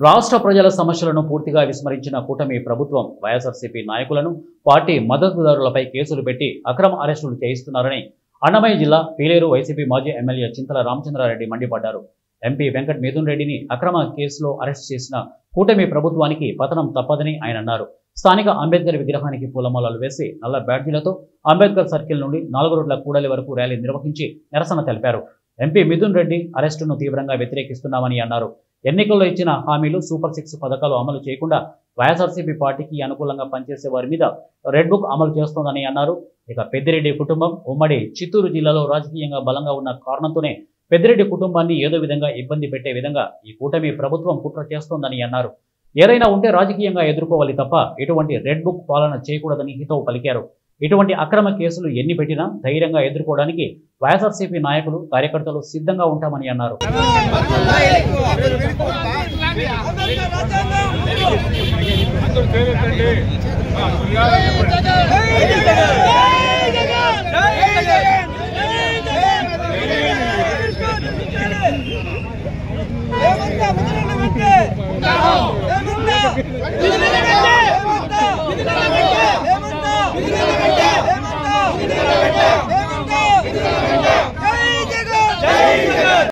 రాష్ట్ర ప్రజల సమస్యలను పూర్తిగా విస్మరించిన కూటమి ప్రభుత్వం వైఎస్ఆర్సీపీ నాయకులను పార్టీ మద్దతుదారులపై కేసులు పెట్టి అక్రమ అరెస్టులు చేయిస్తున్నారని అన్నమయ్య జిల్లా పీలేరు వైసీపీ మాజీ ఎమ్మెల్యే చింతల రామచంద్రారెడ్డి మండిపడ్డారు. ఎంపీ వెంకట్ మిథున్ రెడ్డిని అక్రమ కేసులో అరెస్ట్ చేసిన కూటమి ప్రభుత్వానికి పతనం తప్పదని ఆయన అన్నారు. స్థానిక అంబేద్కర్ విగ్రహానికి పూలమాలలు వేసి నల్ల బ్యాడ్జీలతో అంబేద్కర్ సర్కిల్ నుండి 4 రోడ్ల కూడలి వరకు ర్యాలీ నిర్వహించి నిరసన తెలిపారు. ఎంపీ మిథున్ రెడ్డి అరెస్టును తీవ్రంగా వ్యతిరేకిస్తున్నామని అన్నారు. ఎన్నికల్లో ఇచ్చిన హామీలు సూపర్ 6 పథకాలు అమలు చేయకుండా వైఎస్ఆర్సీపీ పార్టీకి అనుకూలంగా పనిచేసే వారి మీద రెడ్ బుక్ అమలు చేస్తోందని అన్నారు. ఇక పెద్దిరెడ్డి కుటుంబం ఉమ్మడి చిత్తూరు జిల్లాలో రాజకీయంగా బలంగా ఉన్న కారణంతోనే పెద్దిరెడ్డి కుటుంబాన్ని ఏదో విధంగా ఇబ్బంది పెట్టే విధంగా ఈ కూటమి ప్రభుత్వం కుట్ర చేస్తోందని అన్నారు. ఏదైనా ఉంటే రాజకీయంగా ఎదుర్కోవాలి తప్ప ఇటువంటి రెడ్ బుక్ పాలన చేయకూడదని హితవు పలికారు. ఇటువంటి అక్రమ కేసులు ఎన్ని పెట్టినా ధైర్యంగా ఎదుర్కోవడానికి వైఎస్ఆర్సీపీ నాయకులు కార్యకర్తలు సిద్ధంగా ఉంటామని అన్నారు.